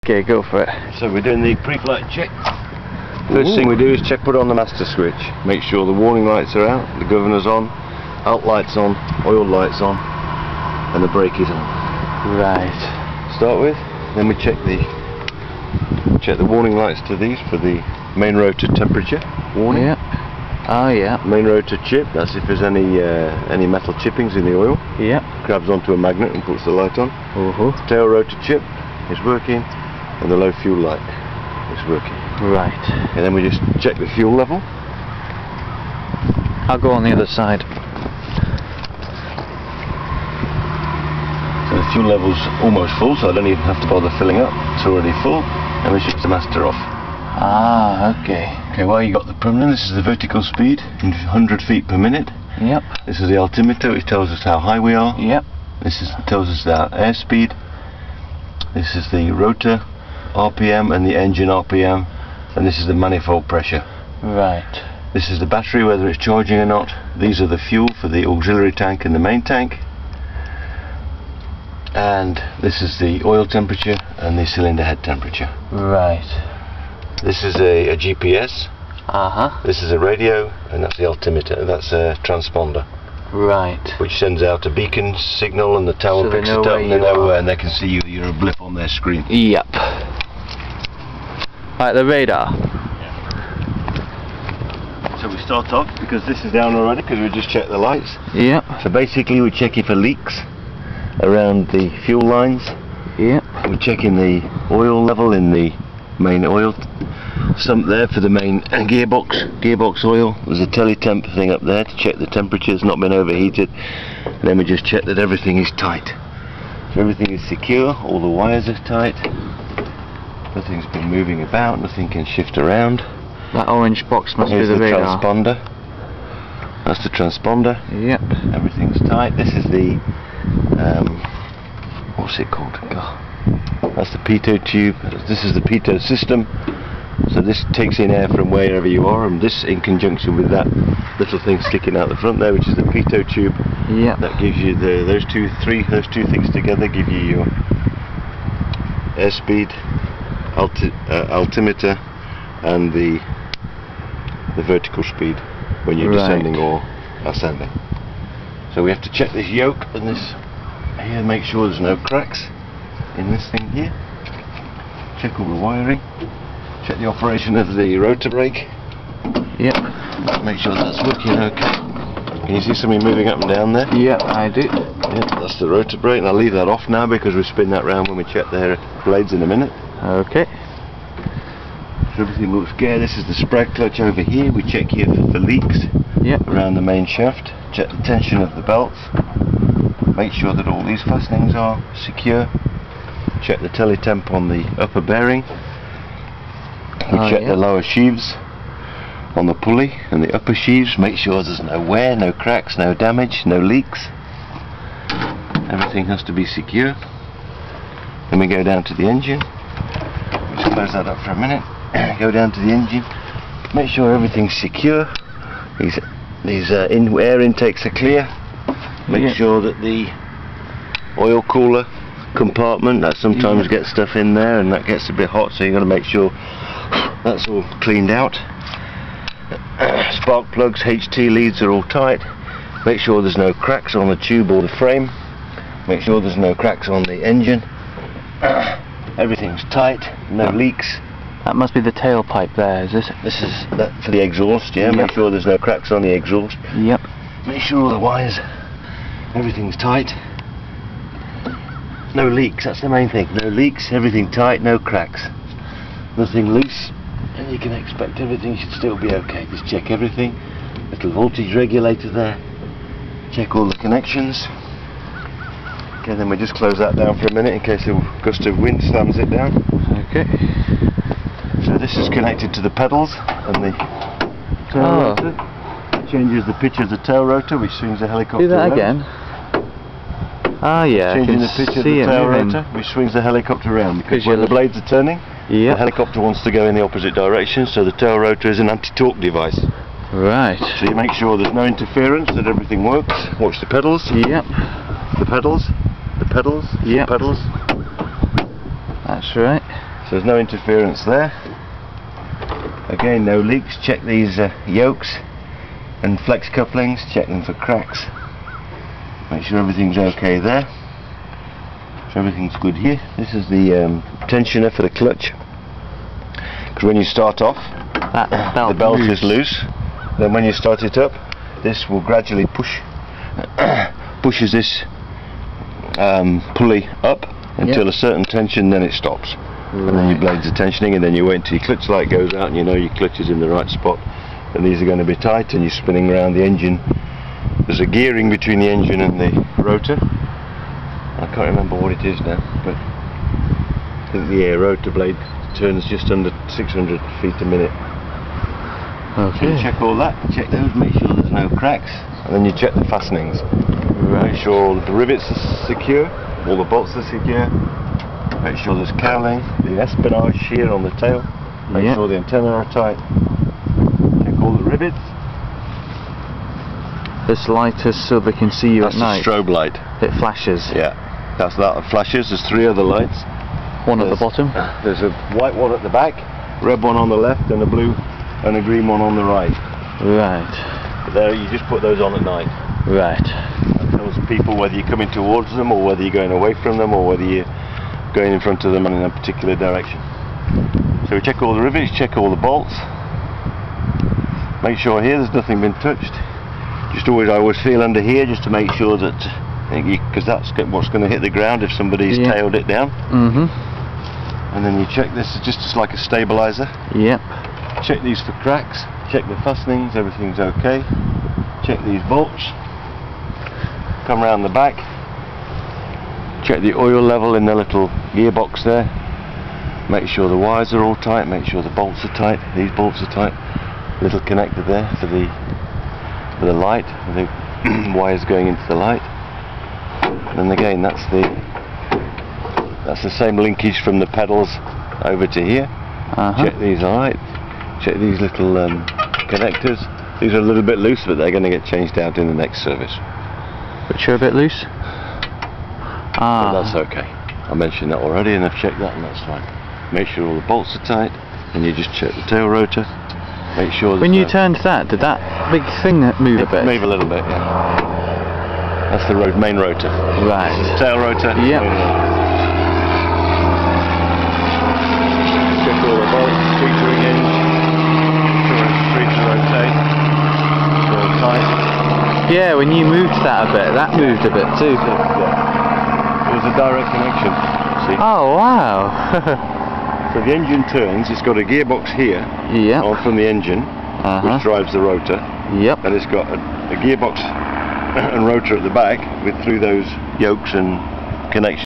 Okay, go for it. So we're doing the pre-flight check. First thing we do is put on the master switch. Make sure the warning lights are out, the governor's on, alt lights on, oil lights on, and the brake is on. Right. Start with. Then we check the warning lights to these for the main rotor temperature warning. Yep. Oh yeah. Main rotor chip. That's if there's any metal chippings in the oil. Yep. Grabs onto a magnet and puts the light on. Tail rotor chip is working, and the low fuel light is working. Right. And then we just check the fuel level. I'll go on the other side. So the fuel level's almost full, so I don't even have to bother filling up. It's already full, and we shut the master off. Ah, okay. Okay, well, you got the permanent. This is the vertical speed in 100 feet per minute. Yep. This is the altimeter, which tells us how high we are. Yep. This tells us our airspeed. This is the rotor RPM and the engine RPM, and this is the manifold pressure. Right. This is the battery, whether it's charging or not. These are the fuel for the auxiliary tank and the main tank. And this is the oil temperature and the cylinder head temperature. Right. This is a GPS. Uh-huh. This is a radio, and that's the altimeter. That's a transponder. Right. Which sends out a beacon signal, and the tower So picks it up, and they know where, and they can see you. You're a blip on their screen. Yep. Like the radar. So we start off, because this is down already, because we just checked the lights. Yep. So basically we're checking for leaks around the fuel lines. Yep. We're checking the oil level in the main oil sump there for the main gearbox oil. There's a teletemp thing up there to check the temperature, it's not been overheated. And then we just check that everything is tight. So everything is secure, all the wires are tight, nothing's been moving about, nothing can shift around. That orange box must Here's be the radar. Transponder. That's the transponder. Yep. Everything's tight. This is the what's it called? That's the pitot tube. This is the pitot system. So this takes in air from wherever you are, and this in conjunction with that little thing sticking out the front there, which is the pitot tube. Yep. That gives you those two things together give you your airspeed, altimeter, and the vertical speed when you're descending or ascending. So we have to check this yoke and this here, make sure there's no cracks in this thing here. Check all the wiring. Check the operation of the rotor brake. Yep. Make sure that's working okay. Can you see something moving up and down there? Yep, I do. Yep, that's the rotor brake, and I'll leave that off now because we'll spin that round when we check the blades in a minute. Okay. So everything looks good. This is the spread clutch over here. We check here for leaks. Yep. Around the main shaft. Check the tension of the belts. Make sure that all these fastenings are secure. Check the teletemp on the upper bearing. We check the lower sheaves on the pulley and the upper sheaves. Make sure there's no wear, no cracks, no damage, no leaks. Everything has to be secure. Then we go down to the engine. Just close that up for a minute. Go down to the engine. Make sure everything's secure. These air intakes are clear. Make sure that the oil cooler compartment, that sometimes gets stuff in there and that gets a bit hot, so you've got to make sure that's all cleaned out. Spark plugs, HT leads are all tight. Make sure there's no cracks on the tube or the frame. Make sure there's no cracks on the engine. Everything's tight, no leaks. That must be the tailpipe there, is this? This is that for the exhaust, yeah. Make sure there's no cracks on the exhaust. Yep. Make sure all the wires, everything's tight. No leaks, that's the main thing. No leaks, everything tight, no cracks. Nothing loose, and you can expect everything should still be okay. Just check everything. Little voltage regulator there. Check all the connections. Okay, then we just close that down for a minute in case a gust of wind slams it down. Okay. So this is connected to the pedals and the tail rotor. Changes the pitch of the tail rotor, which swings the helicopter Do that around. again. Ah, yeah. Changing the pitch of the tail rotor, which swings the helicopter around. Because when the blades are turning, the helicopter wants to go in the opposite direction, so the tail rotor is an anti-torque device. Right. So you make sure there's no interference, that everything works. Watch the pedals. Yep. The pedals. The pedals. Yep. The pedals. That's right. So there's no interference there. Again, no leaks. Check these yokes and flex couplings, check them for cracks. Make sure everything's okay there. So everything's good here. This is the tensioner for the clutch. Because when you start off, the belt is loose. Then when you start it up, this will gradually pushes this pulley up until a certain tension, then it stops. Right. And then your blades are tensioning, and then you wait until your clutch light goes out and you know your clutch is in the right spot. And these are going to be tight, and you're spinning around the engine. There's a gearing between the engine and the rotor. I can't remember what it is now, but I think the rotor blade turns just under 600 feet a minute. Okay. So check all that, check those, make sure there's no cracks, and then you check the fastenings. Right. Make sure all the rivets are secure, all the bolts are secure. Make sure there's cowling, the espionage here on the tail. Make sure the antenna are tight. Check all the rivets. This light is so they can see you at night. That's the strobe light. It flashes. Yeah, that's that. It flashes. There's 3 other lights. One at the bottom. There's a white one at the back, red one on the left, and a blue and a green one on the right. Right. But there, you just put those on at night. Right. That tells people whether you're coming towards them, or whether you're going away from them, or whether you're going in front of them and in a particular direction. So we check all the rivets, check all the bolts. Make sure here there's nothing been touched. I always feel under here just to make sure that, because that's what's going to hit the ground if somebody's tailed it down. And then you check this just like a stabilizer. Yep. Check these for cracks. Check the fastenings. Everything's okay. Check these bolts. Come around the back. Check the oil level in the little gearbox there. Make sure the wires are all tight. Make sure the bolts are tight. These bolts are tight. Little connector there for the light, the wires going into the light. And again, that's the same linkage from the pedals over to here. Check these are right. Check these little connectors. These are a little bit loose, but they're going to get changed out in the next service. But you're a bit loose? But that's okay. I mentioned that already, and I've checked that, and that's fine. Make sure all the bolts are tight, and you just check the tail rotor. Make sure. When you turned that, did that big thing move a bit? Move a little bit, yeah. That's the main rotor. Right. This is the tail rotor. Yep. Check all the bolts, featuring in. Sure it's free to rotate. It's all tight. Yeah, when you moved that a bit, that moved a bit too. Yeah. It was a direct connection. See? Oh wow. So the engine turns, it's got a gearbox here on from the engine, which drives the rotor. Yep. And it's got a gearbox and rotor at the back through those yokes and connections.